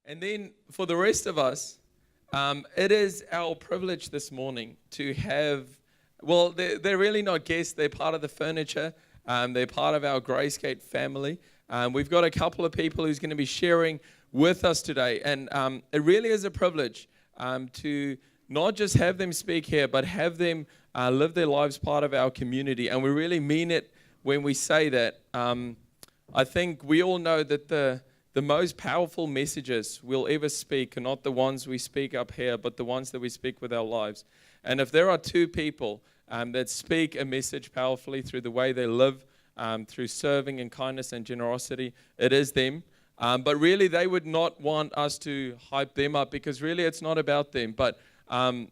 And then for the rest of us, it is our privilege this morning to have, well, they're really not guests. They're part of the furniture. They're part of our Gracegate family. We've got a couple of people who's going to be sharing with us today. And it really is a privilege to not just have them speak here, but have them live their lives part of our community. And we really mean it when we say that. I think we all know that the most powerful messages we'll ever speak are not the ones we speak up here, but the ones that we speak with our lives. And if there are two people that speak a message powerfully through the way they live, through serving and kindness and generosity, it is them. But really, they would not want us to hype them up because really it's not about them. But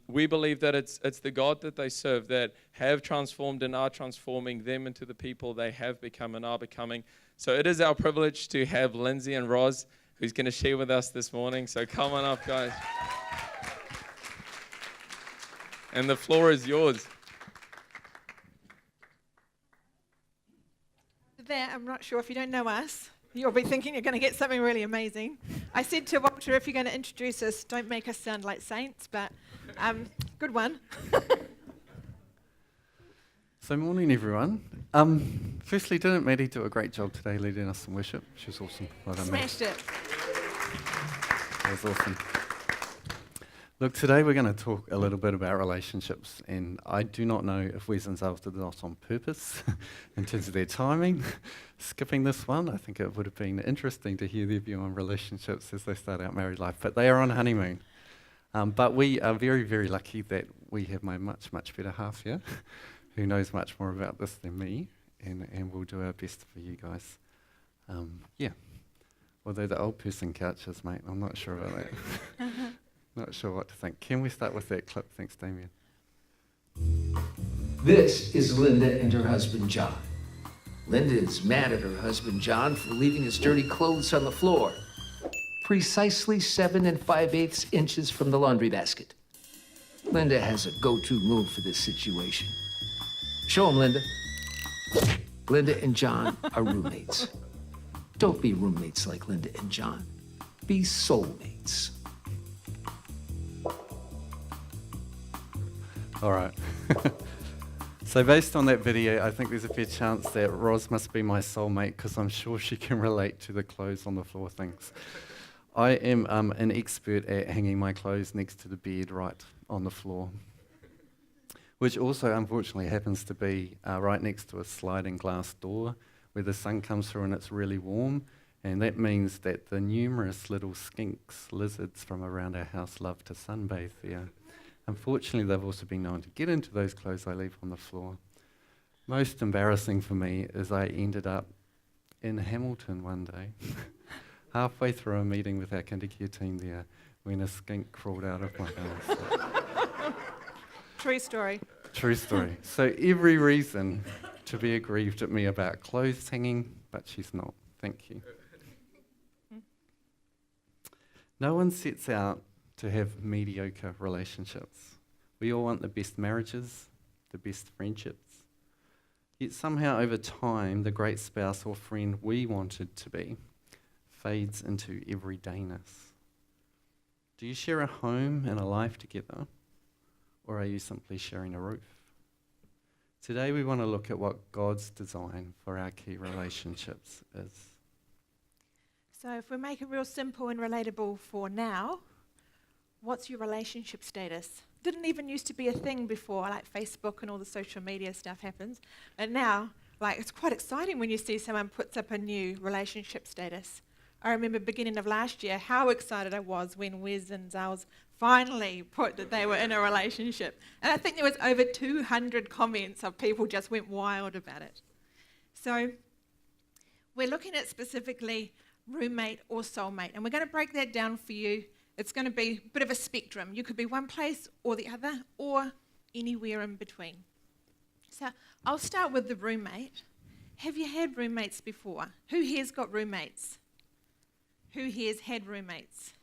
we believe that it's the God that they serve that have transformed and are transforming them into the people they have become and are becoming. So it is our privilege to have Lindsay and Roz, who's going to share with us this morning. So come on up, guys. And the floor is yours. There, I'm not sure if you don't know us, you'll be thinking you're going to get something really amazing. I said to Walter, if you're going to introduce us, don't make us sound like saints, but good one. So morning, everyone. Firstly, didn't Maddie do a great job today leading us in worship? She was awesome. Well done, Smashed it. That was awesome. Look, today we're going to talk a little bit about relationships, and I do not know if Wes and Zales did that on purpose in terms of their timing. Skipping this one, I think it would have been interesting to hear their view on relationships as they start out married life, but they are on honeymoon. But we are very, very lucky that we have my much, much better half here, who knows much more about this than me, and we'll do our best for you guys. Yeah. Although the old person couches, mate, I'm not sure about that. Not sure what to think. Can we start with that clip? Thanks, Damien. This is Linda and her husband, John. Linda is mad at her husband, John, for leaving his dirty clothes on the floor, precisely 7 5/8 inches from the laundry basket. Linda has a go-to move for this situation. Show him, Linda. Linda and John are roommates. Don't be roommates like Linda and John. Be soulmates. All right. So based on that video, I think there's a fair chance that Roz must be my soulmate because I'm sure she can relate to the clothes on the floor things. I am an expert at hanging my clothes next to the bed right on the floor, which also unfortunately happens to be right next to a sliding glass door where the sun comes through and it's really warm, and that means that the numerous little skinks, lizards from around our house love to sunbathe there. Unfortunately, they've also been known to get into those clothes I leave on the floor. Most embarrassing for me is I ended up in Hamilton one day, halfway through a meeting with our kindercare team there, when a skink crawled out of my house. True story. True story. So every reason to be aggrieved at me about clothes hanging, but she's not. Thank you. No one sets out to have mediocre relationships. We all want the best marriages, the best friendships. Yet somehow over time, the great spouse or friend we wanted to be fades into everydayness. Do you share a home and a life together, or are you simply sharing a roof? Today we want to look at what God's design for our key relationships is. So if we make it real simple and relatable for now, what's your relationship status? Didn't even used to be a thing before, like Facebook and all the social media stuff happens. And now, like, it's quite exciting when you see someone puts up a new relationship status. I remember beginning of last year how excited I was when Wes and Zales finally put that they were in a relationship. And I think there was over 200 comments of people just went wild about it. So we're looking at specifically roommate or soulmate. And we're going to break that down for you. It's going to be a bit of a spectrum. You could be one place or the other or anywhere in between. So I'll start with the roommate. Have you had roommates before? Who here's got roommates? Who here's had roommates?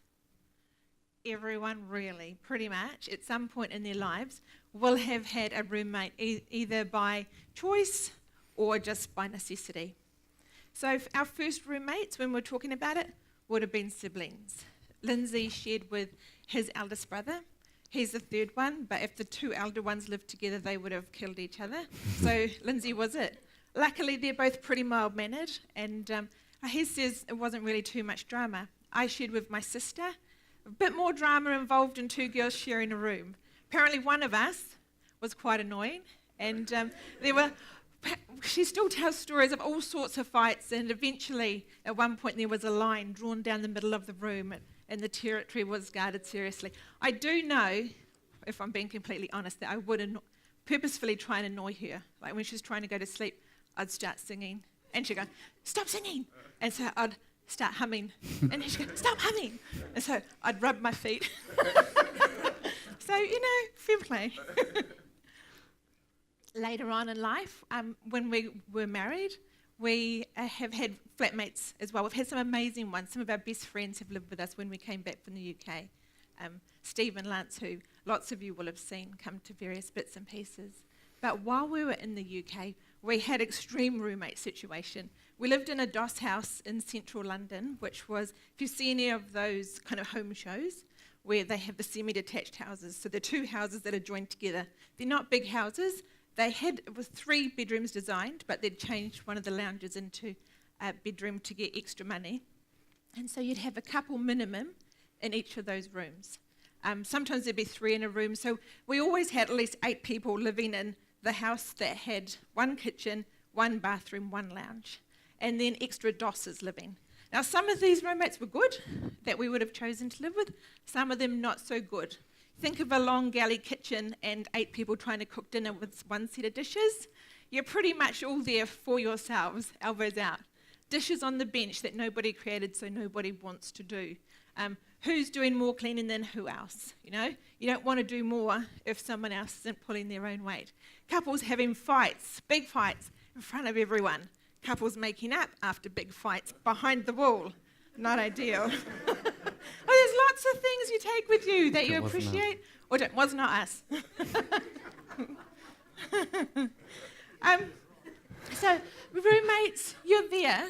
Everyone really, pretty much, at some point in their lives, will have had a roommate either by choice or just by necessity. So our first roommates, when we're talking about it, would have been siblings. Lindsay shared with his eldest brother. He's the third one, but if the two elder ones lived together, they would have killed each other. So Lindsay was it. Luckily, they're both pretty mild-mannered, and he says it wasn't really too much drama. I shared with my sister. A bit more drama involved in two girls sharing a room. Apparently, one of us was quite annoying, and she still tells stories of all sorts of fights, and eventually, at one point, there was a line drawn down the middle of the room, and the territory was guarded seriously. I do know, if I'm being completely honest, that I would purposefully try and annoy her. Like when she's trying to go to sleep, I'd start singing, and she'd go, "Stop singing!" And so I'd start humming, and she'd go, "Stop humming!" And so I'd rub my feet. So, fair play. Later on in life, when we were married, we have had flatmates as well. We've had some amazing ones. Some of our best friends have lived with us when we came back from the UK. Steve and Lance, who lots of you will have seen come to various bits and pieces. But while we were in the UK, we had extreme roommate situation. We lived in a doss house in central London, which was, if you see any of those kind of home shows, where they have the semi-detached houses. So the two houses that are joined together. They're not big houses. It was 3 bedrooms designed, but they'd changed one of the lounges into a bedroom to get extra money. And so you'd have a couple minimum in each of those rooms. Sometimes there'd be 3 in a room. So we always had at least 8 people living in the house that had 1 kitchen, 1 bathroom, 1 lounge, and then extra dosses living. Now, some of these roommates were good, that we would have chosen to live with, some of them not so good. Think of a long galley kitchen and 8 people trying to cook dinner with 1 set of dishes. You're pretty much all there for yourselves, elbows out. Dishes on the bench that nobody created, so nobody wants to do. Who's doing more cleaning than who else? You don't want to do more if someone else isn't pulling their own weight. Couples having fights, big fights, in front of everyone. Couples making up after big fights behind the wall. Not ideal. Well, there's lots of things you take with you that you appreciate. Or it was not us. So roommates, you're there,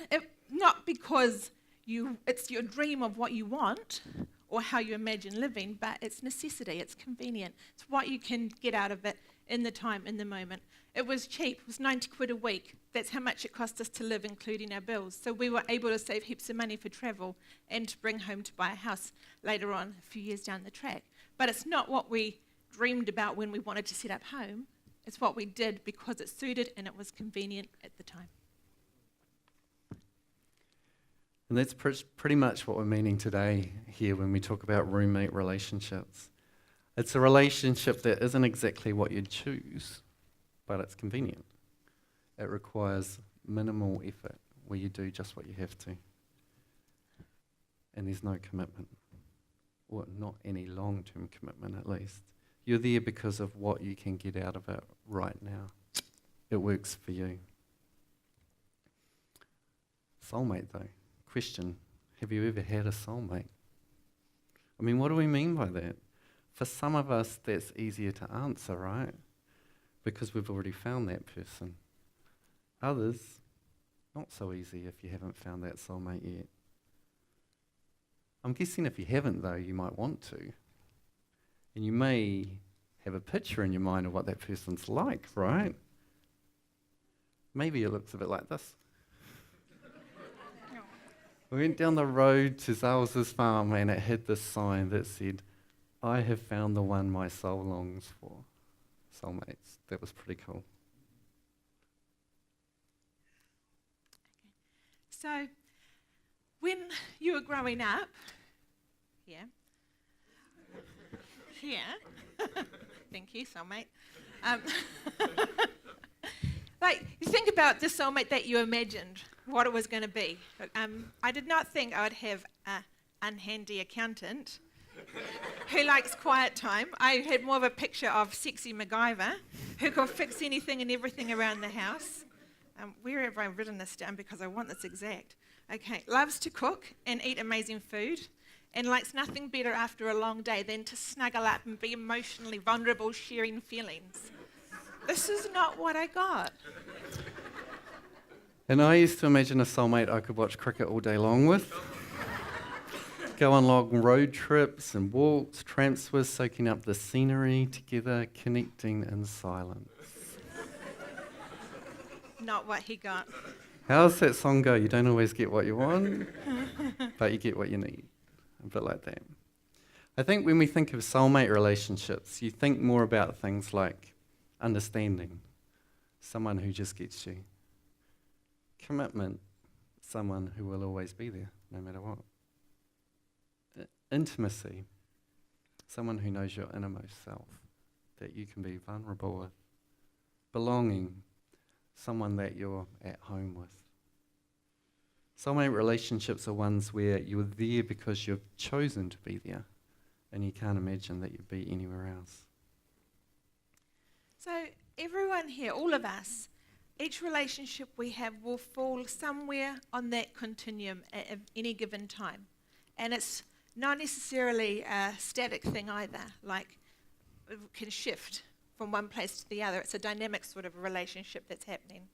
not because it's your dream of what you want or how you imagine living, but it's necessity, it's convenient. It's what you can get out of it in the time, in the moment. It was cheap, it was 90 quid a week. That's how much it cost us to live, including our bills. So we were able to save heaps of money for travel and to bring home to buy a house later on, a few years down the track. But it's not what we dreamed about when we wanted to set up home. It's what we did because it suited and it was convenient at the time. And that's pretty much what we're meaning today here when we talk about roommate relationships. It's a relationship that isn't exactly what you'd choose, but it's convenient. It requires minimal effort where you do just what you have to. And there's no commitment, or not any long-term commitment at least. You're there because of what you can get out of it right now. It works for you. Soulmate though. Question, have you ever had a soulmate? I mean, what do we mean by that? For some of us, that's easier to answer, right? Because we've already found that person. Others, not so easy if you haven't found that soulmate yet. I'm guessing if you haven't, though, you might want to. And you may have a picture in your mind of what that person's like, right? Maybe it looks a bit like this. We went down the road to Zales's farm and it had this sign that said, "I have found the one my soul longs for." Soulmates. That was pretty cool. So, when you were growing up, thank you, soulmate. Like, you think about the soulmate that you imagined, what it was going to be. I did not think I would have an unhandy accountant who likes quiet time. I had more of a picture of sexy MacGyver who could fix anything and everything around the house. Where have I written this down because I want this exact? Okay, loves to cook and eat amazing food and likes nothing better after a long day than to snuggle up and be emotionally vulnerable, sharing feelings. This is not what I got. And I used to imagine a soulmate I could watch cricket all day long with. go on long road trips and walks, tramps with, soaking up the scenery together, connecting in silence. Not what he got. How does that song go? You don't always get what you want, but you get what you need. A bit like that. I think when we think of soulmate relationships, you think more about things like understanding, someone who just gets you. Commitment, someone who will always be there, no matter what. Intimacy, someone who knows your innermost self, that you can be vulnerable with. Belonging, someone that you're at home with. Soulmate relationships are ones where you're there because you've chosen to be there, and you can't imagine that you'd be anywhere else. So everyone here, all of us, each relationship we have will fall somewhere on that continuum at any given time. And it's not necessarily a static thing either, like it can shift from one place to the other. It's a dynamic sort of relationship that's happening.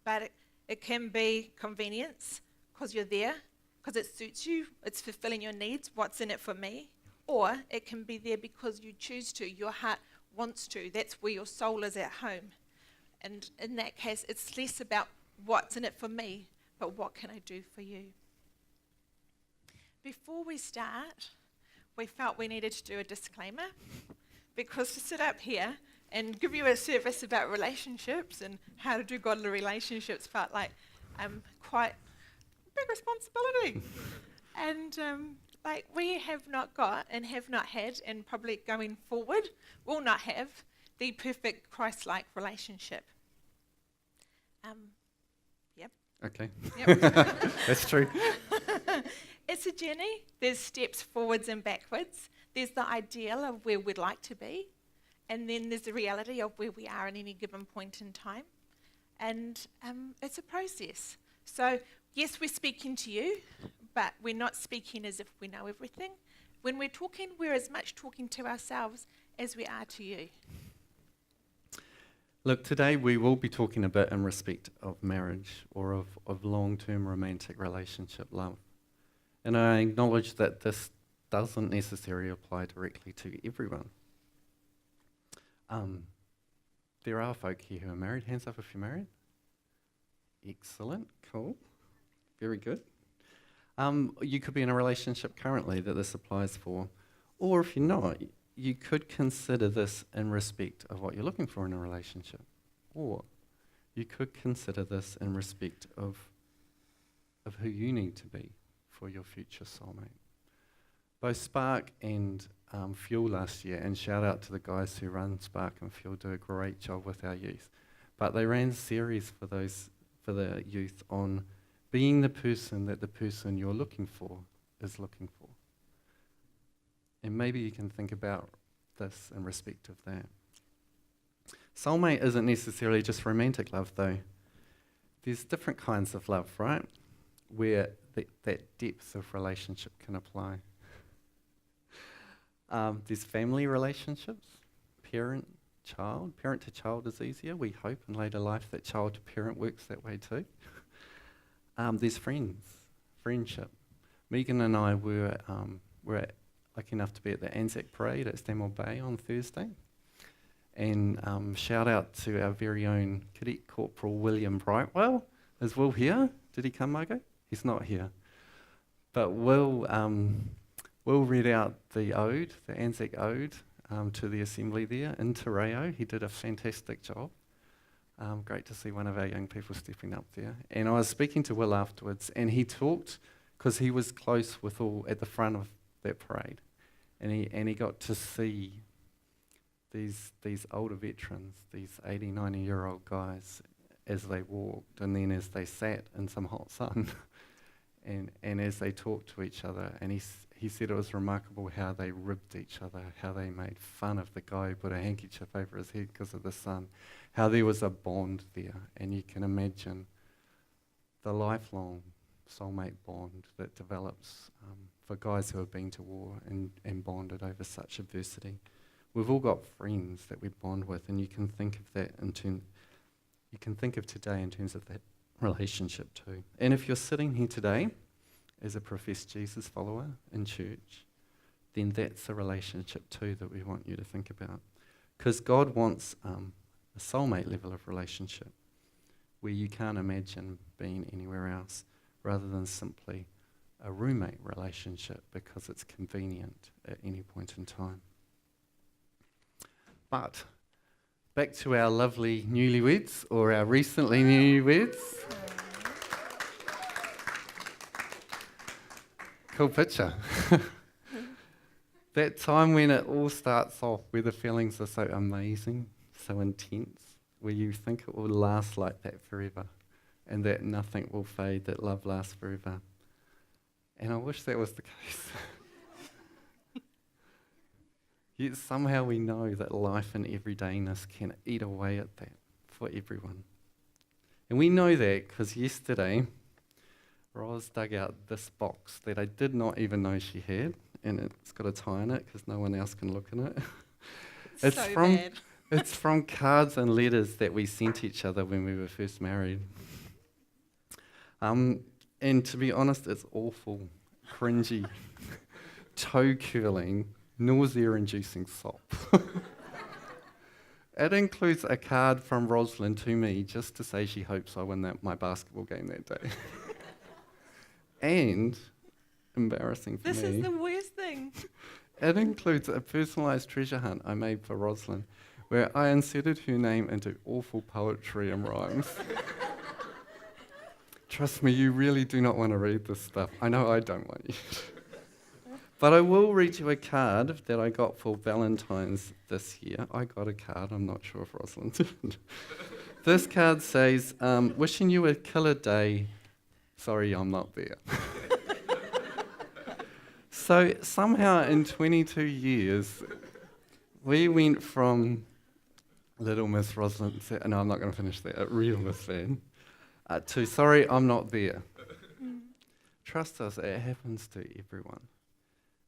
But it can be convenience, because you're there, because it suits you, it's fulfilling your needs, what's in it for me. Or it can be there because you choose to, your heart wants to, that's where your soul is at home. And in that case, it's less about what's in it for me, but what can I do for you? Before we start, we felt we needed to do a disclaimer, because to sit up here and give you a service about relationships and how to do godly relationships felt like quite a big responsibility. And like we have not got and have not had, and probably going forward will not have, the perfect Christ-like relationship. Yep. Okay. Yep. That's true. It's a journey. There's steps forwards and backwards. There's the ideal of where we'd like to be, and then there's the reality of where we are at any given point in time. And it's a process. So yes, we're speaking to you, but we're not speaking as if we know everything. When we're talking, we're as much talking to ourselves as we are to you. Look, today we will be talking a bit in respect of marriage or of long-term romantic relationship love. And I acknowledge that this doesn't necessarily apply directly to everyone. There are folk here who are married. Hands up if you're married. Excellent, cool, very good. You could be in a relationship currently that this applies for, or if you're not, you could consider this in respect of what you're looking for in a relationship, or you could consider this in respect of who you need to be for your future soulmate. Both Spark and Fuel last year, and shout out to the guys who run Spark and Fuel, do a great job with our youth. But they ran series for the youth on being the person that the person you're looking for is looking for. And maybe you can think about this in respect of that. Soulmate isn't necessarily just romantic love, though. There's different kinds of love, right? Where that depth of relationship can apply. There's family relationships, parent-child. Parent to child is easier. We hope in later life that child to parent works that way too. There's friendship. Megan and I were lucky enough to be at the Anzac Parade at Stanmore Bay on Thursday. And shout out to our very own Cadet Corporal William Brightwell. Is Will here? Did he come, Margo? He's not here. But Will read out the ode, the Anzac Ode, to the assembly there in Te Reo. He did a fantastic job. Great to see one of our young people stepping up there. And I was speaking to Will afterwards, and he talked, because he was close with all at the front of that parade, and he got to see these older veterans, these 80, 90-year-old guys, as they walked, and then as they sat in some hot sun, and as they talked to each other. And he said it was remarkable how they ribbed each other, how they made fun of the guy who put a handkerchief over his head because of the sun, how there was a bond there. And you can imagine the lifelong soulmate bond that develops for guys who have been to war and bonded over such adversity. We've all got friends that we bond with, and you can think of that you can think of today in terms of that relationship too. And if you're sitting here today as a professed Jesus follower in church, then that's a relationship too that we want you to think about. Because God wants a soulmate level of relationship where you can't imagine being anywhere else, rather than simply a roommate relationship because it's convenient at any point in time. But back to our lovely newlyweds, or our recently newlyweds. Cool picture. That time when it all starts off, where the feelings are so amazing, so intense, where you think it will last like that forever, and that nothing will fade, that love lasts forever. And I wish that was the case. Yet somehow we know that life and everydayness can eat away at that for everyone. And we know that because yesterday, Roz dug out this box that I did not even know she had, and it's got a tie in it because no one else can look in it. It's from cards and letters that we sent each other when we were first married. And to be honest, it's awful, cringy, toe-curling, nausea-inducing sop. It includes a card from Rosalind to me just to say she hopes I win my basketball game that day. And, embarrassing for me, This is the worst thing. it includes a personalised treasure hunt I made for Rosalind, where I inserted her name into awful poetry and rhymes. Trust me, you really do not want to read this stuff. I know I don't want you. But I will read you a card that I got for Valentine's this year. I got a card, I'm not sure if Rosalind did. This card says, wishing you a killer day. Sorry, I'm not there. So somehow in 22 years, we went from Little Miss Rosalind, no, I'm not going to finish that, Real Miss Van, to sorry, I'm not there. Trust us, it happens to everyone.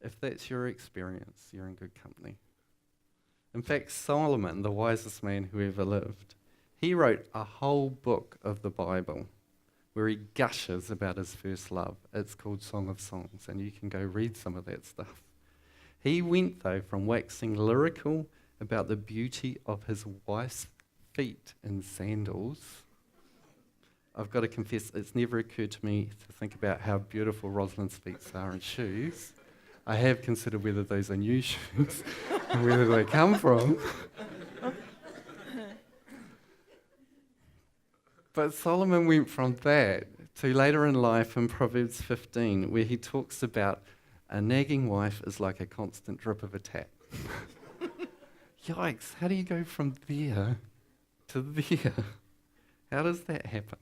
If that's your experience, you're in good company. In fact, Solomon, the wisest man who ever lived, he wrote a whole book of the Bible where he gushes about his first love. It's called Song of Songs, and you can go read some of that stuff. He went, though, from waxing lyrical about the beauty of his wife's feet in sandals. I've got to confess, it's never occurred to me to think about how beautiful Rosalind's feet are in shoes. I have considered whether those are new shoes and where they come from. But Solomon went from that to later in life in Proverbs 15, where he talks about a nagging wife is like a constant drip of a tap. Yikes, how do you go from there to there? How does that happen?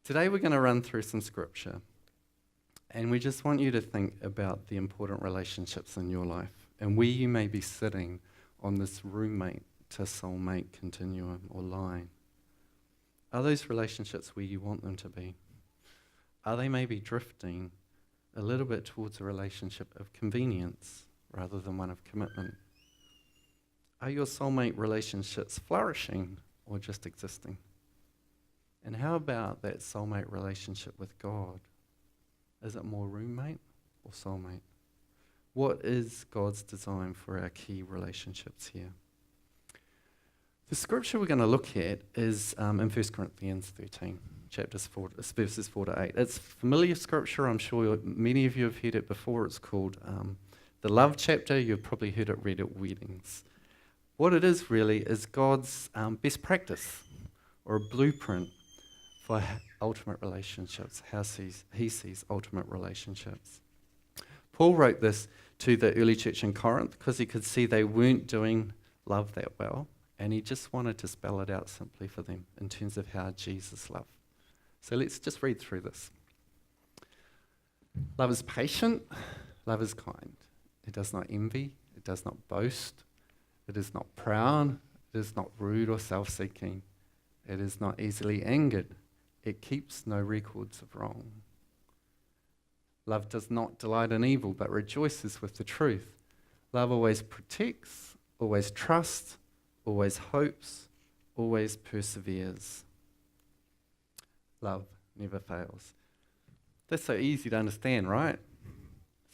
Today we're going to run through some scripture, and we just want you to think about the important relationships in your life and where you may be sitting on this roommate to soulmate continuum or line. Are those relationships where you want them to be? Are they maybe drifting a little bit towards a relationship of convenience rather than one of commitment? Are your soulmate relationships flourishing or just existing? And how about that soulmate relationship with God? Is it more roommate or soulmate? What is God's design for our key relationships here? The scripture we're going to look at is in 1 Corinthians 13, verses 4 to 8. It's familiar scripture. I'm sure many of you have heard it before. It's called the love chapter. You've probably heard it read at weddings. What it is really is God's best practice or a blueprint for ultimate relationships, how he sees ultimate relationships. Paul wrote this to the early church in Corinth because he could see they weren't doing love that well. And he just wanted to spell it out simply for them in terms of how Jesus loved. So let's just read through this. Love is patient, love is kind. It does not envy, it does not boast, it is not proud, it is not rude or self-seeking, it is not easily angered, it keeps no records of wrong. Love does not delight in evil, but rejoices with the truth. Love always protects, always trusts, always hopes, always perseveres. Love never fails. That's so easy to understand, right?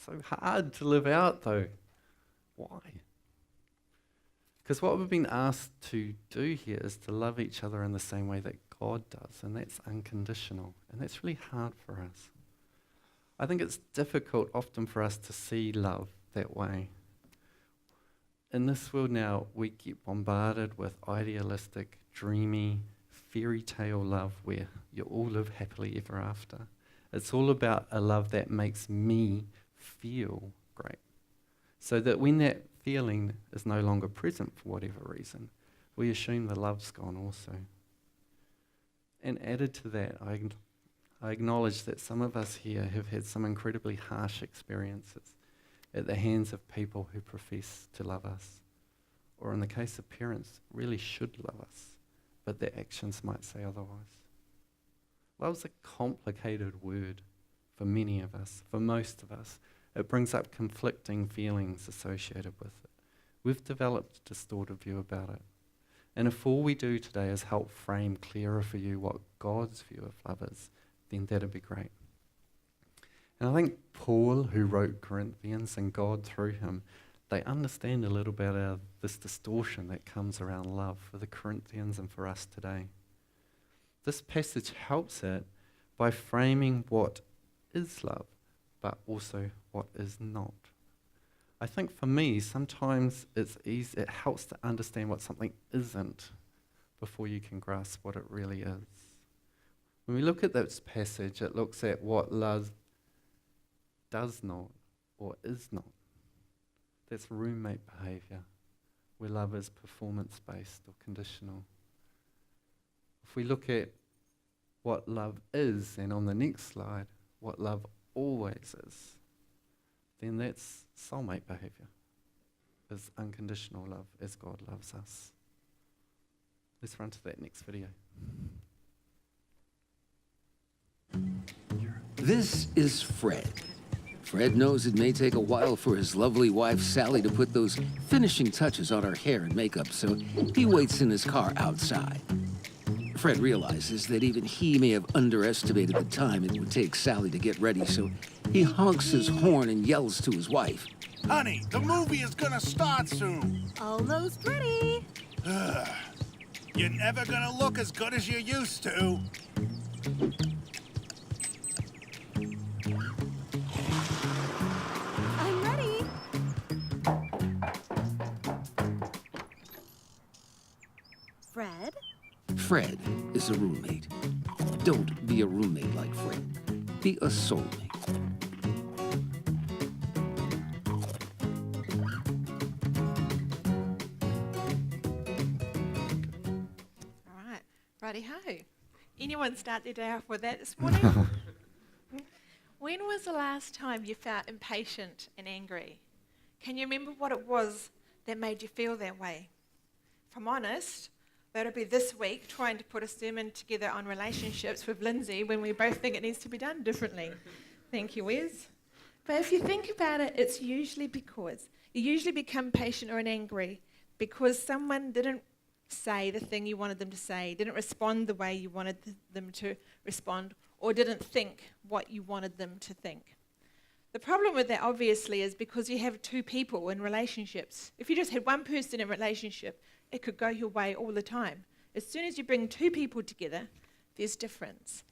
So hard to live out, though. Why? Because what we've been asked to do here is to love each other in the same way that God does, and that's unconditional, and that's really hard for us. I think it's difficult often for us to see love that way. In this world now, we get bombarded with idealistic, dreamy, fairy tale love where you all live happily ever after. It's all about a love that makes me feel great. So that when that feeling is no longer present for whatever reason, we assume the love's gone also. And added to that, I acknowledge that some of us here have had some incredibly harsh experiences at the hands of people who profess to love us, or in the case of parents, really should love us, but their actions might say otherwise. Love's a complicated word for many of us, for most of us. It brings up conflicting feelings associated with it. We've developed a distorted view about it. And if all we do today is help frame clearer for you what God's view of love is, then that'd be great. And I think Paul, who wrote Corinthians, and God through him, they understand a little bit of this distortion that comes around love for the Corinthians and for us today. This passage helps it by framing what is love, but also what is not. I think for me, sometimes it's easy, it helps to understand what something isn't before you can grasp what it really is. When we look at this passage, it looks at what love does not or is not. That's roommate behavior, where love is performance-based or conditional. If we look at what love is, and on the next slide, what love always is, then that's soulmate behavior, is unconditional love as God loves us. Let's run to that next video. This is Fred. Fred knows it may take a while for his lovely wife, Sally, to put those finishing touches on her hair and makeup, so he waits in his car outside. Fred realizes that even he may have underestimated the time it would take Sally to get ready, so he honks his horn and yells to his wife. Honey, the movie is gonna start soon. Almost ready. You're never gonna look as good as you used to. I'm ready. Fred? Fred is a roommate. Don't be a roommate like Fred. Be a soulmate. All right, righty-ho. Anyone start their day off with that this morning? When was the last time you felt impatient and angry? Can you remember what it was that made you feel that way? If I'm honest, that'll be this week trying to put a sermon together on relationships with Lindsay when we both think it needs to be done differently. Thank you, Wes. But if you think about it, it's usually because you usually become patient or angry because someone didn't say the thing you wanted them to say, didn't respond the way you wanted them to respond, or didn't think what you wanted them to think. The problem with that, obviously, is because you have two people in relationships. If you just had one person in a relationship, it could go your way all the time. As soon as you bring two people together, there's difference.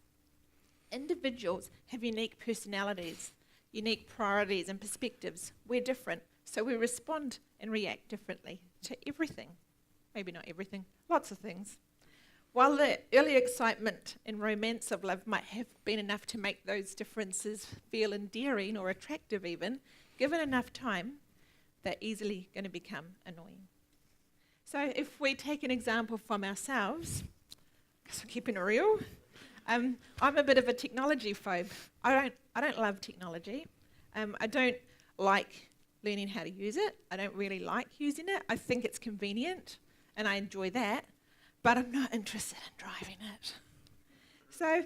Individuals have unique personalities, unique priorities and perspectives. We're different, so we respond and react differently to everything. Maybe not everything, lots of things. While the early excitement and romance of love might have been enough to make those differences feel endearing or attractive even, given enough time, they're easily going to become annoying. So if we take an example from ourselves, because we're keeping it real, I'm a bit of a technology phobe. I don't love technology. I don't like learning how to use it. I don't really like using it. I think it's convenient, and I enjoy that. But I'm not interested in driving it. So,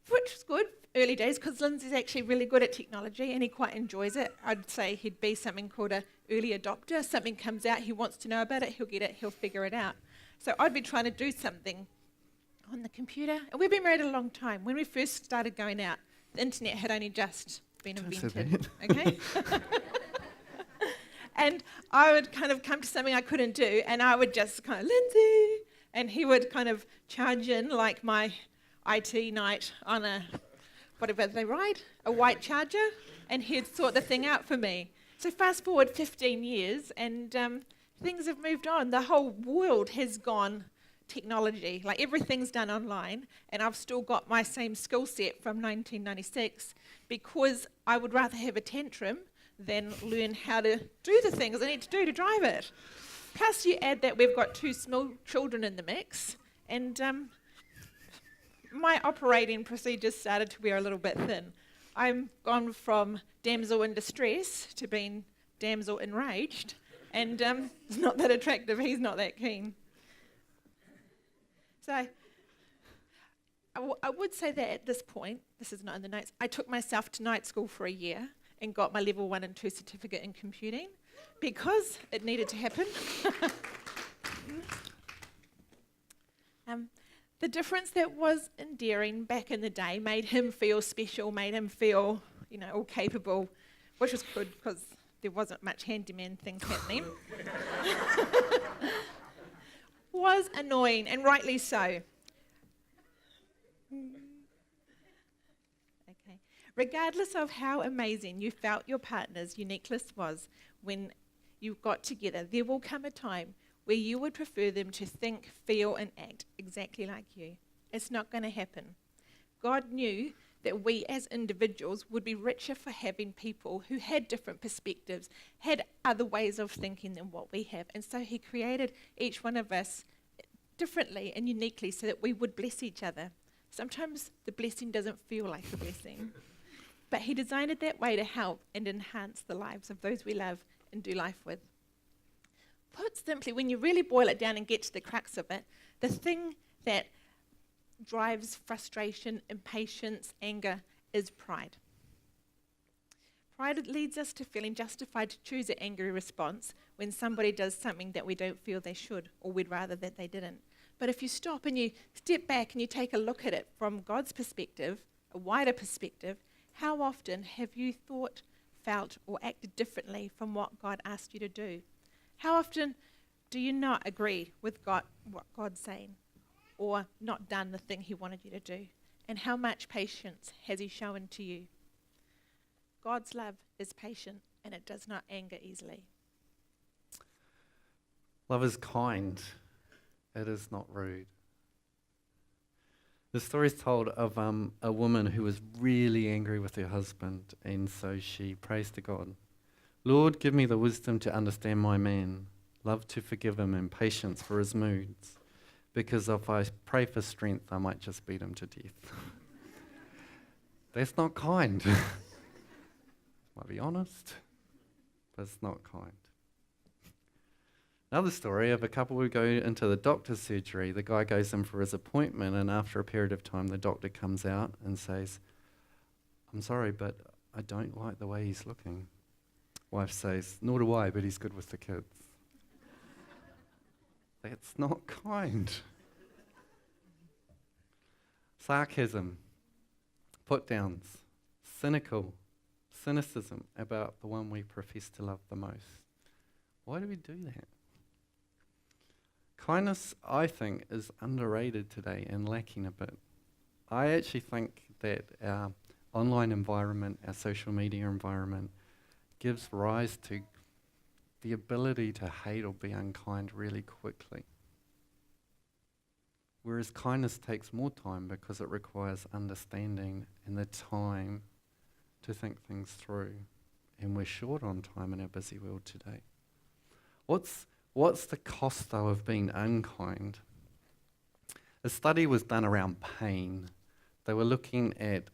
which was good, early days, because Lindsay's actually really good at technology and he quite enjoys it. I'd say he'd be something called an early adopter. Something comes out, he wants to know about it, he'll get it, he'll figure it out. So I'd be trying to do something on the computer. And we've been married a long time. When we first started going out, The internet had only just been Don't say invented. Okay? And I would kind of come to something I couldn't do, and I would just kind of, Lindsay, and he would kind of charge in like my IT night on a, whatever they ride, a white Charger, and he'd sort the thing out for me. So fast forward 15 years, and things have moved on. The whole world has gone technology. Like everything's done online, and I've still got my same skill set from 1996 because I would rather have a tantrum than learn how to do the things I need to do to drive it. Plus you add that we've got 2 small children in the mix, and my operating procedures started to wear a little bit thin. I'm gone from damsel in distress to being damsel enraged, and it's not that attractive, he's not that keen. So I would say that at this point, this is not in the notes, I took myself to night school for a year and got my level 1 and 2 certificate in computing because it needed to happen. The difference that was endearing back in the day made him feel special, made him feel, all capable, which was good because there wasn't much handyman things happening. Was annoying, and rightly so. Okay. Regardless of how amazing you felt your partner's uniqueness was when you got together, there will come a time where you would prefer them to think, feel, and act exactly like you. It's not going to happen. God knew that we as individuals would be richer for having people who had different perspectives, had other ways of thinking than what we have. And so he created each one of us differently and uniquely so that we would bless each other. Sometimes the blessing doesn't feel like a blessing, but he designed it that way to help and enhance the lives of those we love and do life with. Put simply, when you really boil it down and get to the crux of it, the thing that drives frustration, impatience, anger is pride. Pride leads us to feeling justified to choose an angry response when somebody does something that we don't feel they should, or we'd rather that they didn't. But if you stop and you step back and you take a look at it from God's perspective, a wider perspective, how often have you thought, felt, or acted differently from what God asked you to do? How often do you not agree with God, what God's saying, or not done the thing he wanted you to do? And how much patience has he shown to you? God's love is patient, and it does not anger easily. Love is kind. It is not rude. The story is told of a woman who was really angry with her husband, and so she prays to God. Lord, give me the wisdom to understand my man, love to forgive him, and patience for his moods, because if I pray for strength, I might just beat him to death. That's not kind. Might be honest, but it's not kind. Another story of a couple who go into the doctor's surgery. The guy goes in for his appointment, and after a period of time, the doctor comes out and says, I'm sorry, but I don't like the way he's looking. Wife says, nor do I, but he's good with the kids. That's not kind. Sarcasm, put-downs, cynicism about the one we profess to love the most. Why do we do that? Kindness, I think, is underrated today and lacking a bit. I actually think that our online environment, our social media environment, gives rise to the ability to hate or be unkind really quickly. Whereas kindness takes more time because it requires understanding and the time to think things through. And we're short on time in our busy world today. What's the cost, though, of being unkind? A study was done around pain. They were looking at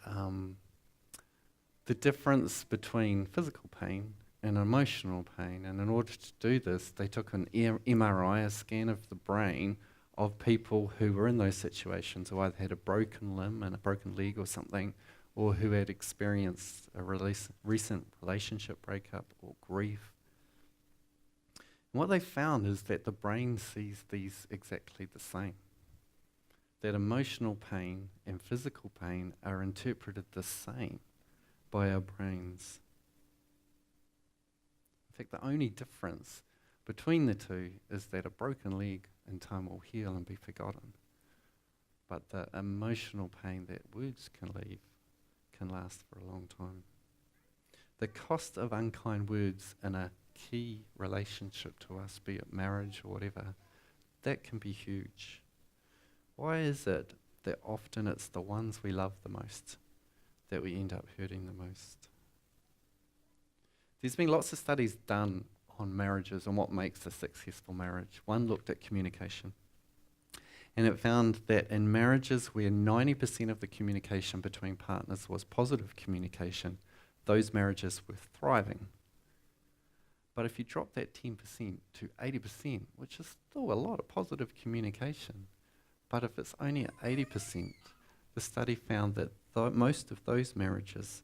the difference between physical pain and emotional pain. And in order to do this, they took an MRI, a scan of the brain of people who were in those situations, who either had a broken limb and a broken leg or something, or who had experienced a recent relationship breakup or grief. And what they found is that the brain sees these exactly the same. that emotional pain and physical pain are interpreted the same by our brains. In fact, the only difference between the two is that a broken leg in time will heal and be forgotten. But the emotional pain that words can leave can last for a long time. The cost of unkind words in a key relationship to us, be it marriage or whatever, that can be huge. Why is it that often it's the ones we love the most that we end up hurting the most? There's been lots of studies done on marriages and what makes a successful marriage. One looked at communication, and it found that in marriages where 90% of the communication between partners was positive communication, those marriages were thriving. But if you drop that 10% to 80%, which is still a lot of positive communication, but if it's only at 80%, the study found that most of those marriages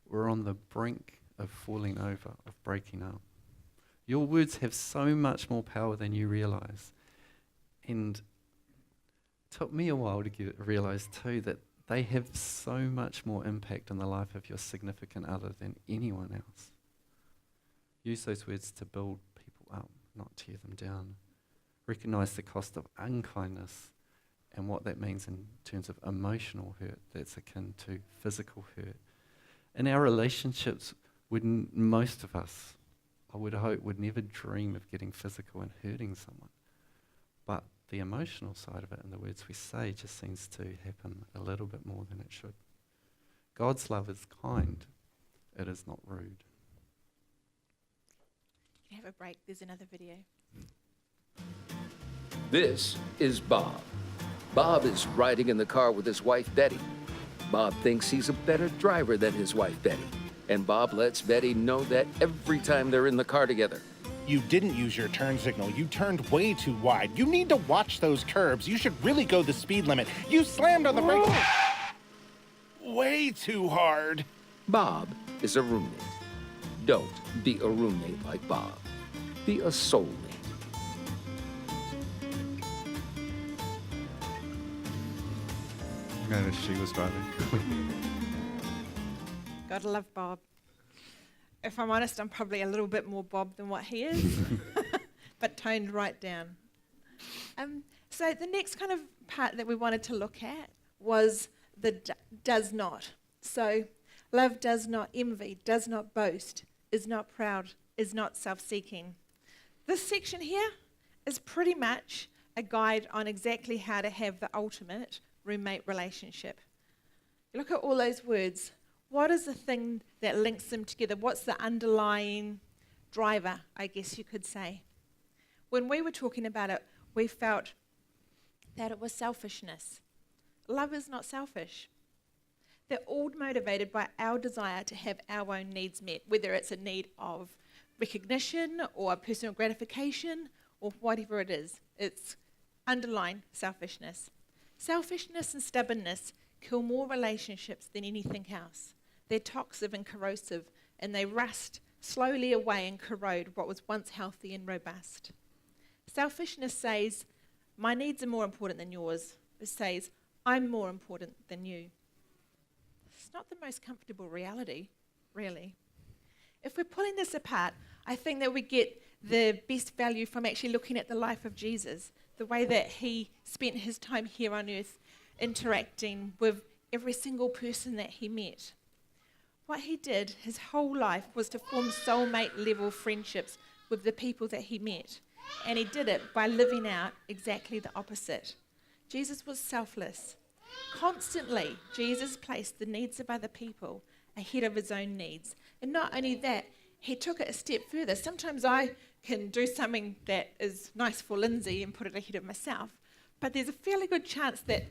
were on the brink of falling over, of breaking up. Your words have so much more power than you realize. And it took me a while to realize too that they have so much more impact in the life of your significant other than anyone else. Use those words to build people up, not tear them down. Recognize the cost of unkindness and what that means in terms of emotional hurt that's akin to physical hurt. In our relationships, most of us, I would hope, would never dream of getting physical and hurting someone. But the emotional side of it and the words we say just seems to happen a little bit more than it should. God's love is kind. It is not rude. You can have a break. There's another video. This is Bob. Bob is riding in the car with his wife, Betty. Bob thinks he's a better driver than his wife, Betty. And Bob lets Betty know that every time they're in the car together. You didn't use your turn signal. You turned way too wide. You need to watch those curbs. You should really go the speed limit. You slammed on the brake way too hard. Bob is a roommate. Don't be a roommate like Bob. Be a soulmate. No, she was driving. Gotta love Bob. If I'm honest, I'm probably a little bit more Bob than what he is, but toned right down. So the next kind of part that we wanted to look at was the does not. So love does not envy, does not boast, is not proud, is not self-seeking. This section here is pretty much a guide on exactly how to have the ultimate roommate relationship. You look at all those words. What is the thing that links them together? What's the underlying driver, I guess you could say? When we were talking about it, we felt that it was selfishness. Love is not selfish. They're all motivated by our desire to have our own needs met, whether it's a need of recognition or personal gratification or whatever it is. It's underlying selfishness. Selfishness and stubbornness kill more relationships than anything else. They're toxic and corrosive, and they rust slowly away and corrode what was once healthy and robust. Selfishness says, my needs are more important than yours. It says, I'm more important than you. It's not the most comfortable reality, really. If we're pulling this apart, I think that we get the best value from actually looking at the life of Jesus, the way that he spent his time here on earth interacting with every single person that he met. What he did his whole life was to form soulmate level friendships with the people that he met. And he did it by living out exactly the opposite. Jesus was selfless. Constantly, Jesus placed the needs of other people ahead of his own needs. And not only that, he took it a step further. Sometimes I can do something that is nice for Lindsay and put it ahead of myself. But there's a fairly good chance that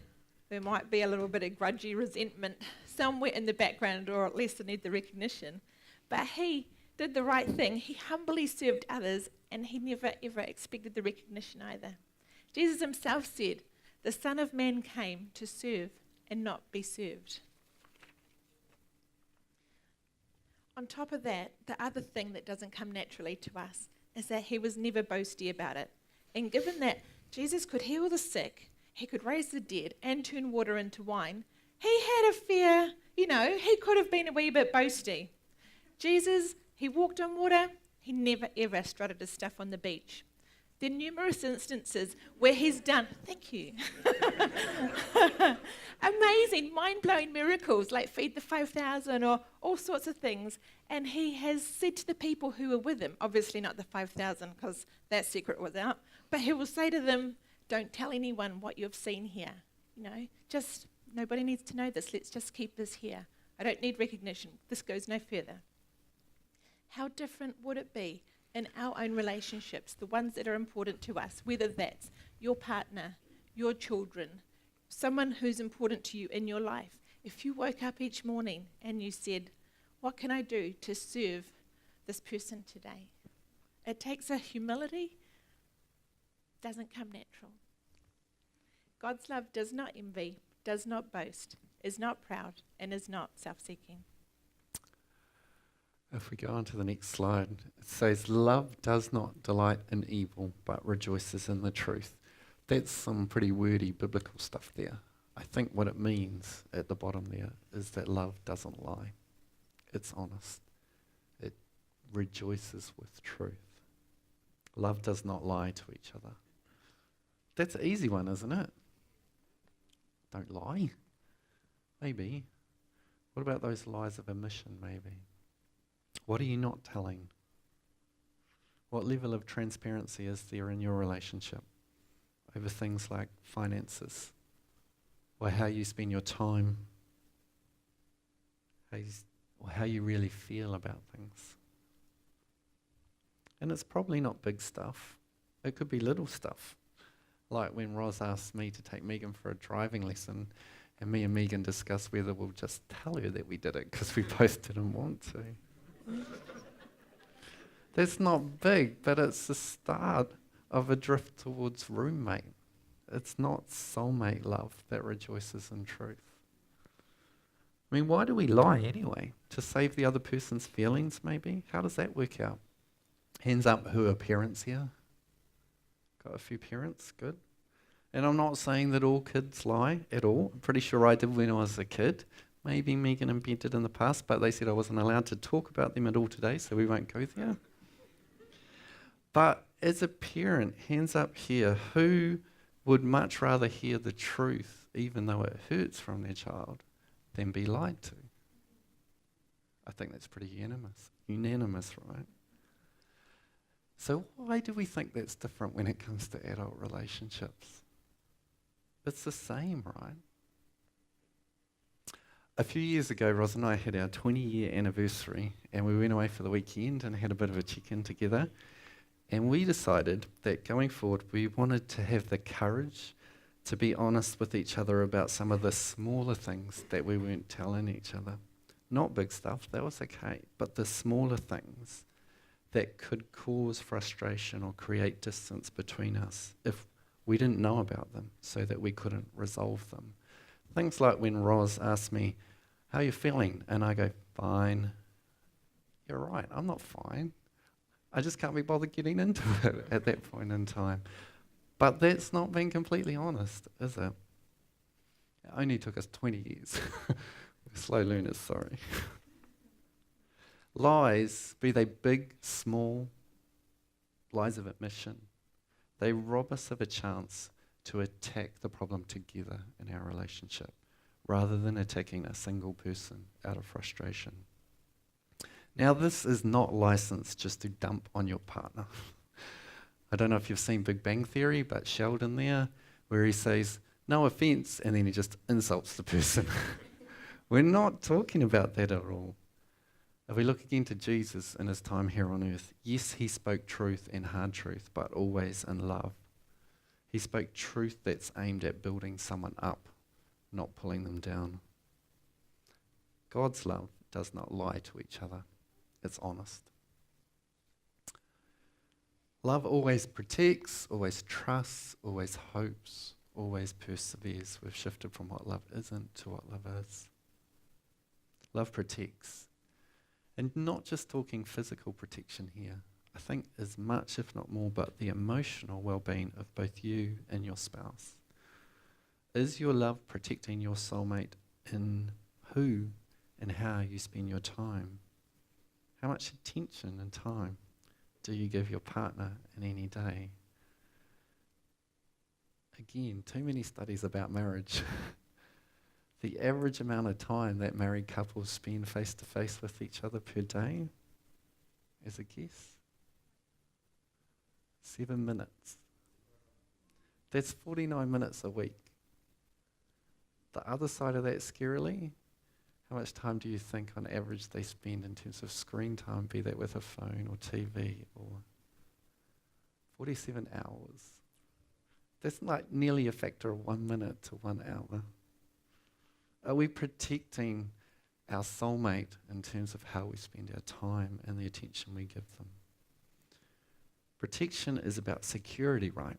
there might be a little bit of grudgy resentment somewhere in the background, or at least I need the recognition. But he did the right thing. He humbly served others, and he never, ever expected the recognition either. Jesus himself said, the Son of Man came to serve and not be served. On top of that, the other thing that doesn't come naturally to us is that he was never boasty about it. And given that Jesus could heal the sick, he could raise the dead and turn water into wine. He had a fair, he could have been a wee bit boasty. Jesus, he walked on water. He never ever strutted his stuff on the beach. There are numerous instances where he's done, thank you, amazing, mind-blowing miracles like feed the 5,000 or all sorts of things. And he has said to the people who were with him, obviously not the 5,000 because that secret was out, but he will say to them, don't tell anyone what you've seen here. Just nobody needs to know this. Let's just keep this here. I don't need recognition. This goes no further. How different would it be in our own relationships, the ones that are important to us, whether that's your partner, your children, someone who's important to you in your life? If you woke up each morning and you said, what can I do to serve this person today? It takes a humility, doesn't come natural. God's love does not envy, does not boast, is not proud, and is not self-seeking. If we go on to the next slide, it says, love does not delight in evil, but rejoices in the truth. That's some pretty wordy biblical stuff there. I think what it means at the bottom there is that love doesn't lie. It's honest. It rejoices with truth. Love does not lie to each other. That's an easy one, isn't it? Don't lie. Maybe. What about those lies of omission, maybe? What are you not telling? What level of transparency is there in your relationship over things like finances or how you spend your time, or how you really feel about things? And it's probably not big stuff. It could be little stuff. Like when Roz asked me to take Megan for a driving lesson, and me and Megan discussed whether we'll just tell her that we did it because we both didn't want to. That's not big, but it's the start of a drift towards roommate. It's not soulmate love that rejoices in truth. I mean, why do we lie anyway? To save the other person's feelings, maybe? How does that work out? Hands up who are parents here. Got a few parents, good. And I'm not saying that all kids lie at all. I'm pretty sure I did when I was a kid. Maybe Megan and Ben did in the past, but they said I wasn't allowed to talk about them at all today, so we won't go there. But as a parent, hands up here, who would much rather hear the truth, even though it hurts, from their child, than be lied to? I think that's pretty unanimous, right? So why do we think that's different when it comes to adult relationships? It's the same, right? A few years ago, Roz and I had our 20-year anniversary, and we went away for the weekend and had a bit of a check-in together. And we decided that going forward, we wanted to have the courage to be honest with each other about some of the smaller things that we weren't telling each other. Not big stuff, that was okay, but the smaller things that could cause frustration or create distance between us if we didn't know about them, so that we couldn't resolve them. Things like when Roz asked me, how are you feeling? And I go, fine. You're right, I'm not fine. I just can't be bothered getting into it at that point in time. But that's not being completely honest, is it? It only took us 20 years. We're slow learners, sorry. Lies, be they big, small, lies of admission, they rob us of a chance to attack the problem together in our relationship, rather than attacking a single person out of frustration. Now, this is not licensed just to dump on your partner. I don't know if you've seen Big Bang Theory, but Sheldon there, where he says, no offense, and then he just insults the person. We're not talking about that at all. If we look again to Jesus in his time here on earth, yes, he spoke truth and hard truth, but always in love. He spoke truth that's aimed at building someone up, not pulling them down. God's love does not lie to each other. It's honest. Love always protects, always trusts, always hopes, always perseveres. We've shifted from what love isn't to what love is. Love protects. And not just talking physical protection here. I think as much, if not more, but the emotional well-being of both you and your spouse. Is your love protecting your soulmate in who and how you spend your time? How much attention and time do you give your partner in any day? Again, too many studies about marriage. The average amount of time that married couples spend face to face with each other per day, as a guess, 7 minutes. That's 49 minutes a week. The other side of that, scarily, how much time do you think on average they spend in terms of screen time, be that with a phone or TV, or 47 hours? That's like nearly a factor of 1 minute to 1 hour. Are we protecting our soulmate in terms of how we spend our time and the attention we give them? Protection is about security, right?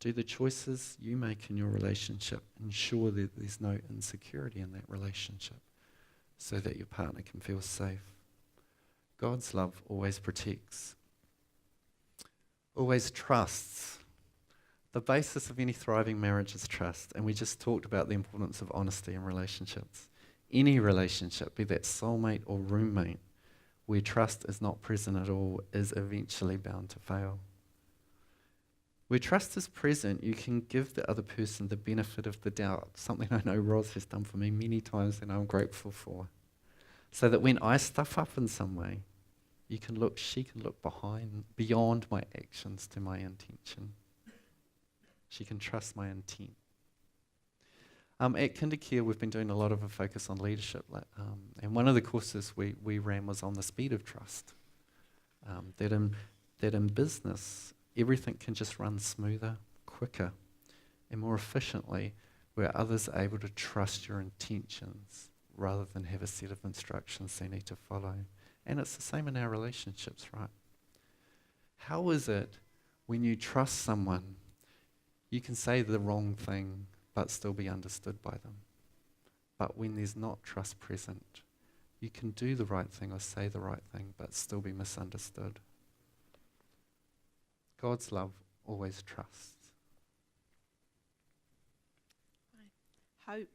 Do the choices you make in your relationship ensure that there's no insecurity in that relationship so that your partner can feel safe? God's love always protects, always trusts. The basis of any thriving marriage is trust, and we just talked about the importance of honesty in relationships. Any relationship, be that soulmate or roommate, where trust is not present at all, is eventually bound to fail. Where trust is present, you can give the other person the benefit of the doubt, something I know Roz has done for me many times and I'm grateful for. So that when I stuff up in some way, she can look beyond my actions to my intention. She can trust my intent. At Kindercare, we've been doing a lot of a focus on leadership. And one of the courses we ran was on the speed of trust. That in business, everything can just run smoother, quicker, and more efficiently, where others are able to trust your intentions rather than have a set of instructions they need to follow. And it's the same in our relationships, right? How is it when you trust someone, you can say the wrong thing but still be understood by them? But when there's not trust present, you can do the right thing or say the right thing but still be misunderstood. God's love always trusts. Hope.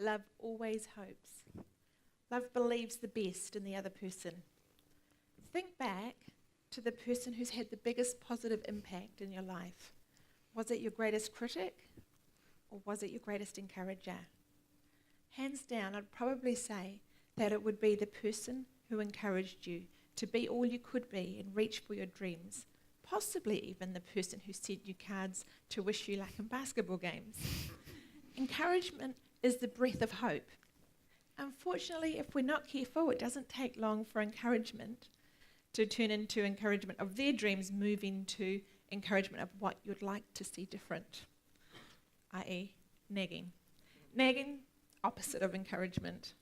Love always hopes. Love believes the best in the other person. Think back to the person who's had the biggest positive impact in your life. Was it your greatest critic or was it your greatest encourager? Hands down, I'd probably say that it would be the person who encouraged you to be all you could be and reach for your dreams. Possibly even the person who sent you cards to wish you luck in basketball games. Encouragement is the breath of hope. Unfortunately, if we're not careful, it doesn't take long for encouragement to turn into encouragement of their dreams, moving to encouragement of what you'd like to see different, i.e. nagging. Nagging, opposite of encouragement.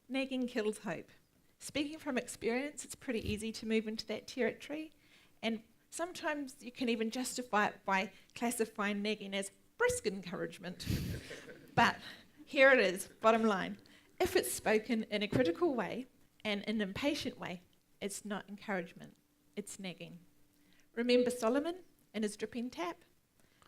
Nagging kills hope. Speaking from experience, it's pretty easy to move into that territory, and sometimes you can even justify it by classifying nagging as brisk encouragement. But here it is, bottom line. If it's spoken in a critical way and an impatient way, it's not encouragement, it's nagging. Remember Solomon and his dripping tap?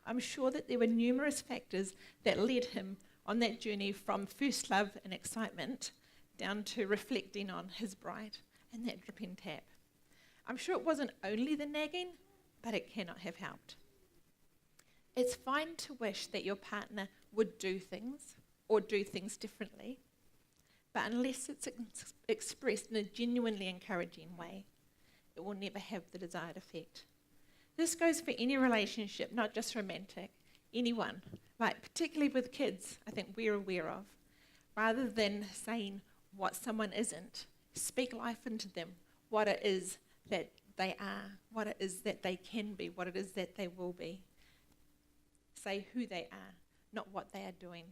I'm sure that there were numerous factors that led him on that journey from first love and excitement down to reflecting on his bride and that dripping tap. I'm sure it wasn't only the nagging, but it cannot have helped. It's fine to wish that your partner would do things or do things differently, but unless it's expressed in a genuinely encouraging way, it will never have the desired effect. This goes for any relationship, not just romantic, anyone, like particularly with kids, I think we're aware of. Rather than saying what someone isn't, speak life into them, what it is that they are, what it is that they can be, what it is that they will be. Say who they are, not what they are doing.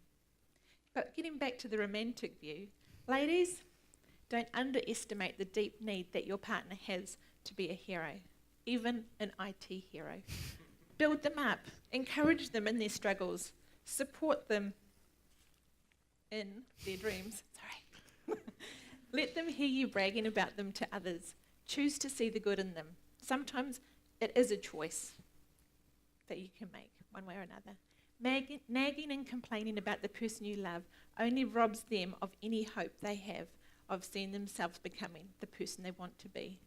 But getting back to the romantic view, ladies, don't underestimate the deep need that your partner has to be a hero, even an IT hero. Build them up, encourage them in their struggles, support them in their dreams. Sorry. Let them hear you bragging about them to others. Choose to see the good in them. Sometimes it is a choice that you can make one way or another. Nagging and complaining about the person you love only robs them of any hope they have of seeing themselves becoming the person they want to be.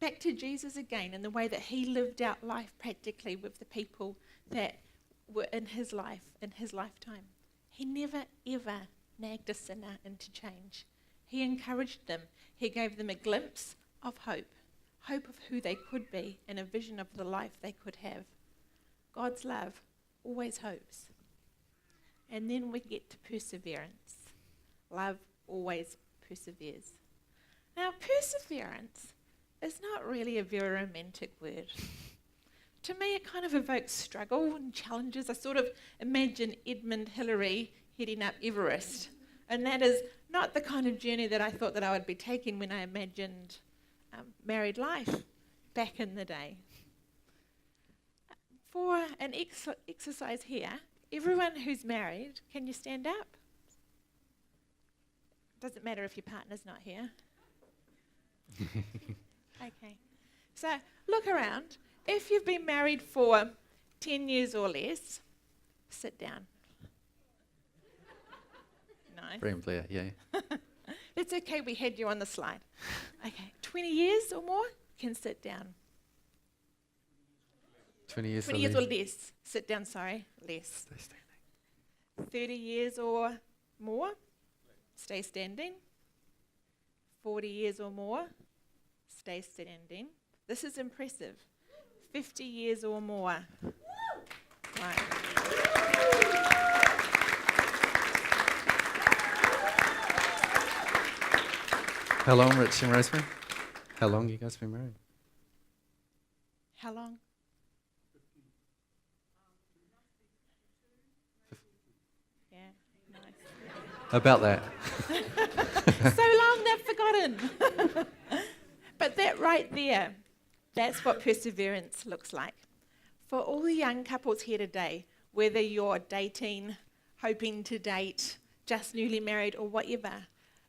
Back to Jesus again, and the way that he lived out life practically with the people that were in his life, in his lifetime. He never, ever nagged a sinner into change. He encouraged them. He gave them a glimpse of hope of who they could be, and a vision of the life they could have. God's love always hopes. And then we get to perseverance. Love always perseveres. Now, perseverance is not really a very romantic word. To me, it kind of evokes struggle and challenges. I sort of imagine Edmund Hillary heading up Everest. And that is not the kind of journey that I thought that I would be taking when I imagined married life back in the day. For an exercise here, everyone who's married, can you stand up? Doesn't matter if your partner's not here. Okay. So look around. If you've been married for 10 years or less, sit down. Nice. Brilliant, Blair, yeah. It's okay, we had you on the slide. Okay, 20 years or more, can sit down. 20 years 20 years or less, sit down, sorry, less. Stay standing. 30 years or more, stay standing. 40 years or more, stay standing. This is impressive. 50 years or more. Right. How long, Rich and Rosemary? How long you guys been married? How long? Yeah, nice. About that. So long they've forgotten. But that right there, that's what perseverance looks like. For all the young couples here today, whether you're dating, hoping to date, just newly married or whatever,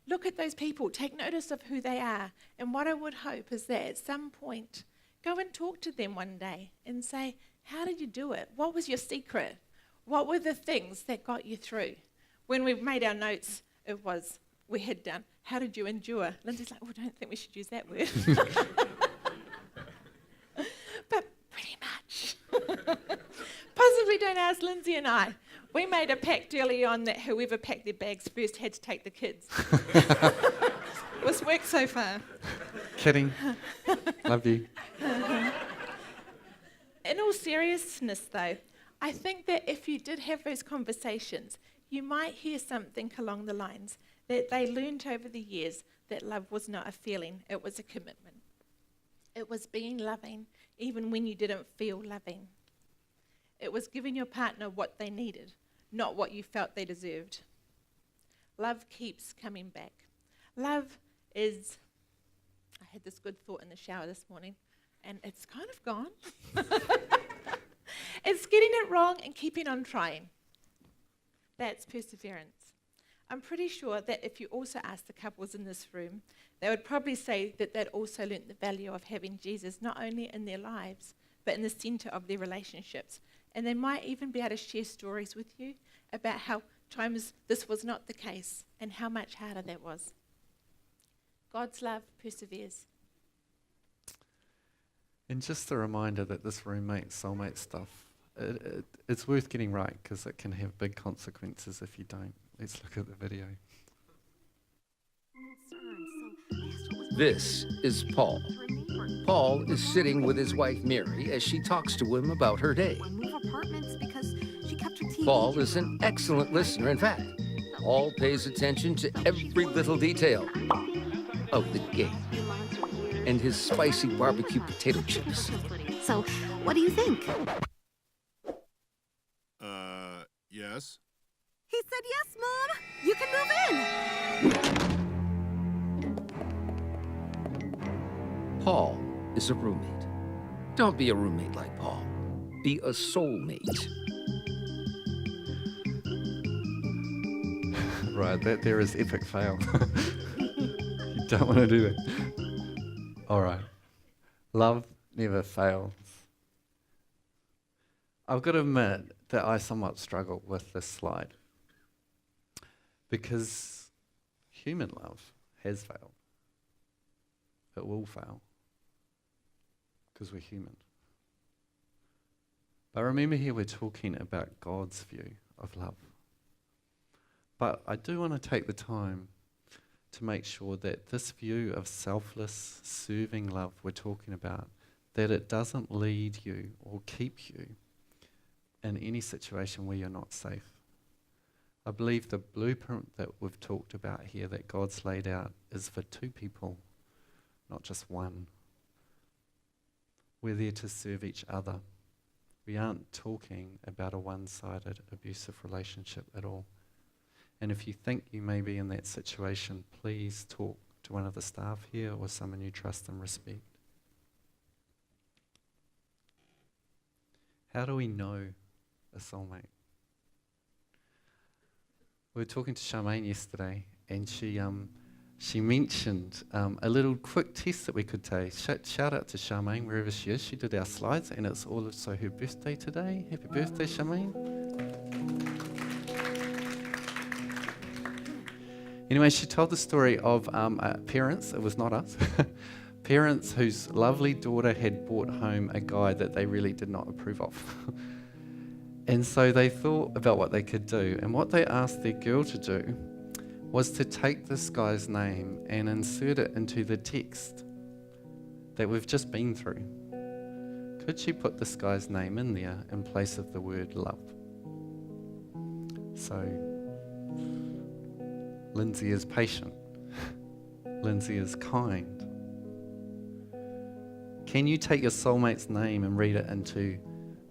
look at those people, take notice of who they are. And what I would hope is that at some point, go and talk to them one day and say, how did you do it? What was your secret? What were the things that got you through? When we made our notes, it was, we had done, how did you endure? Lindsay's like, oh, I don't think we should use that word. But pretty much. Possibly don't ask Lindsay and I. We made a pact early on that whoever packed their bags first had to take the kids. What's worked so far? Kidding. Love you. In all seriousness, though, I think that if you did have those conversations, you might hear something along the lines that they learned over the years that love was not a feeling, it was a commitment. It was being loving even when you didn't feel loving. It was giving your partner what they needed, not what you felt they deserved. Love keeps coming back. Love is, I had this good thought in the shower this morning, and it's kind of gone. It's getting it wrong and keeping on trying. That's perseverance. I'm pretty sure that if you also ask the couples in this room, they would probably say that they'd also learnt the value of having Jesus not only in their lives, but in the centre of their relationships. And they might even be able to share stories with you about how times this was not the case and how much harder that was. God's love perseveres. And just a reminder that this roommate, soulmate stuff, it's worth getting right because it can have big consequences if you don't. Let's look at the video. This is Paul. Paul is sitting with his wife Mary as she talks to him about her day. Paul is an excellent listener. In fact, Paul pays attention to every little detail of the game and his spicy barbecue potato chips. So, what do you think? Yes? He said yes, Mom! You can move in! Paul is a roommate. Don't be a roommate like Paul. Be a soulmate. Right, that there is epic fail. You don't want to do that. All right. Love never fails. I've got to admit that I somewhat struggle with this slide because human love has failed. It will fail because we're human. But remember here we're talking about God's view of love. But I do want to take the time to make sure that this view of selfless, serving love we're talking about, that it doesn't lead you or keep you in any situation where you're not safe. I believe the blueprint that we've talked about here that God's laid out is for two people, not just one. We're there to serve each other. We aren't talking about a one-sided abusive relationship at all. And if you think you may be in that situation, please talk to one of the staff here or someone you trust and respect. How do we know a soulmate? We were talking to Charmaine yesterday, and she mentioned a little quick test that we could take. Shout out to Charmaine wherever she is. She did our slides, and it's also her birthday today. Happy birthday, Charmaine. Anyway, she told the story of parents, it was not us, parents whose lovely daughter had brought home a guy that they really did not approve of. And so they thought about what they could do. And what they asked their girl to do was to take this guy's name and insert it into the text that we've just been through. Could she put this guy's name in there in place of the word love? So Lindsay is patient. Lindsay is kind. Can you take your soulmate's name and read it into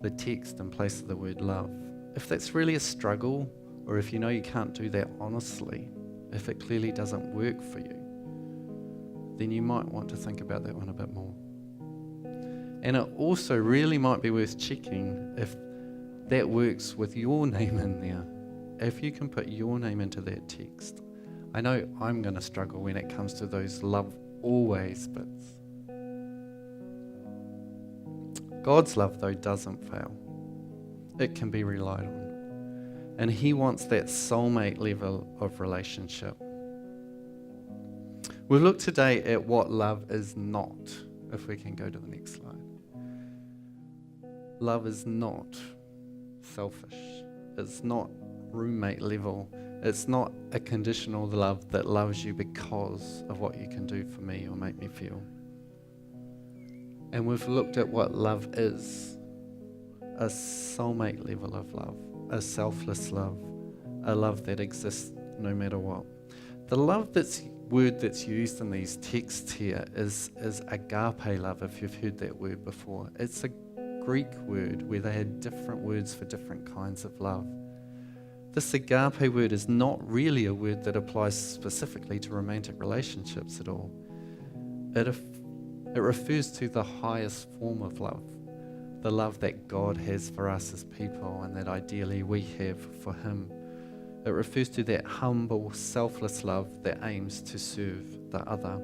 the text in place of the word love? If that's really a struggle, or if you know you can't do that honestly, if it clearly doesn't work for you, then you might want to think about that one a bit more. And it also really might be worth checking if that works with your name in there. If you can put your name into that text. I know I'm going to struggle when it comes to those love always bits. God's love, though, doesn't fail. It can be relied on. And He wants that soulmate level of relationship. We'll look today at what love is not, if we can go to the next slide. Love is not selfish. It's not roommate level. It's not a conditional love that loves you because of what you can do for me or make me feel. And we've looked at what love is. A soulmate level of love. A selfless love. A love that exists no matter what. The word that's used in these texts here is agape love, if you've heard that word before. It's a Greek word where they had different words for different kinds of love. This agape word is not really a word that applies specifically to romantic relationships at all. It refers to the highest form of love, the love that God has for us as people and that ideally we have for Him. It refers to that humble, selfless love that aims to serve the other.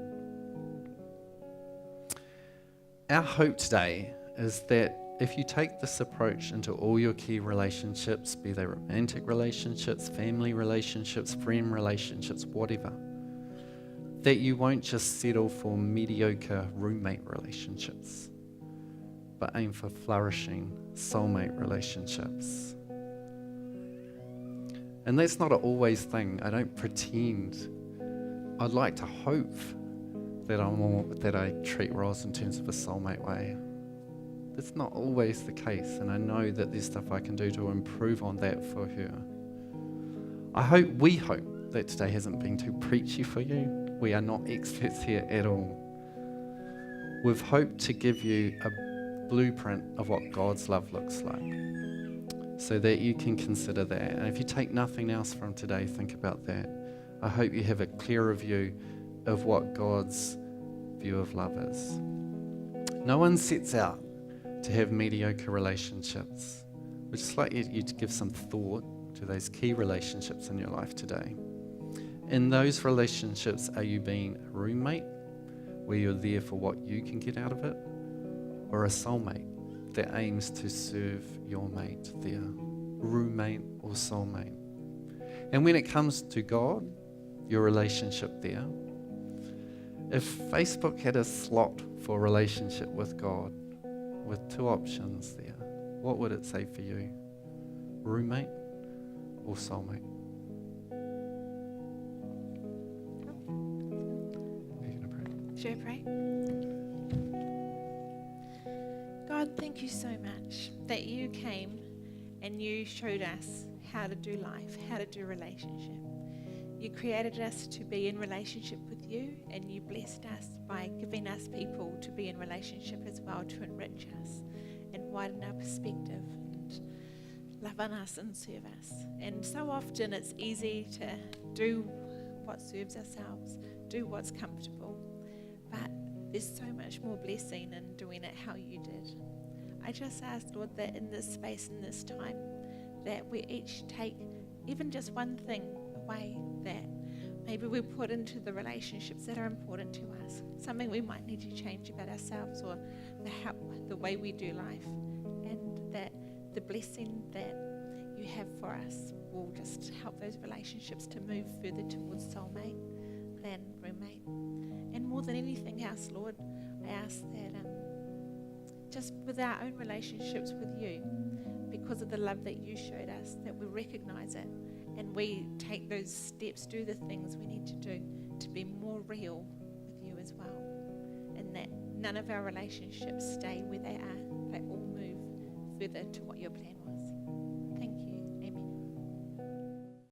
Our hope today is that if you take this approach into all your key relationships, be they romantic relationships, family relationships, friend relationships, whatever, that you won't just settle for mediocre roommate relationships, but aim for flourishing soulmate relationships. And that's not an always thing. I don't pretend. I'd like to hope that I treat Roz in terms of a soulmate way. That's not always the case, and I know that there's stuff I can do to improve on that for her. We hope that today hasn't been too preachy for you. We are not experts here at all. We've hoped to give you a blueprint of what God's love looks like so that you can consider that. And if you take nothing else from today, think about that. I hope you have a clearer view of what God's view of love is. No one sets out to have mediocre relationships. We'd just like you to give some thought to those key relationships in your life today. In those relationships, are you being a roommate, where you're there for what you can get out of it, or a soulmate, that aims to serve your mate there, roommate or soulmate. And when it comes to God, your relationship there, if Facebook had a slot for relationship with God with 2 options there, what would it say for you? Roommate or soulmate? Are you going to pray? Should I pray? God, thank you so much that you came and you showed us how to do life, how to do relationship. You created us to be in relationship with you, and you blessed us by giving us people to be in relationship as well, to enrich us and widen our perspective and love on us and serve us. And so often it's easy to do what serves ourselves, do what's comfortable, but there's so much more blessing in doing it how you did. I just ask, Lord, that in this space, in this time, that we each take even just one thing away that maybe we put into the relationships that are important to us, something we might need to change about ourselves or the way we do life, and that the blessing that you have for us will just help those relationships to move further towards soulmate than roommate. And more than anything else, Lord, I ask that just with our own relationships with you, because of the love that you showed us, that we recognize it and we take those steps, do the things we need to do to be more real with you as well. And that none of our relationships stay where they are, they all move further to what your plan was.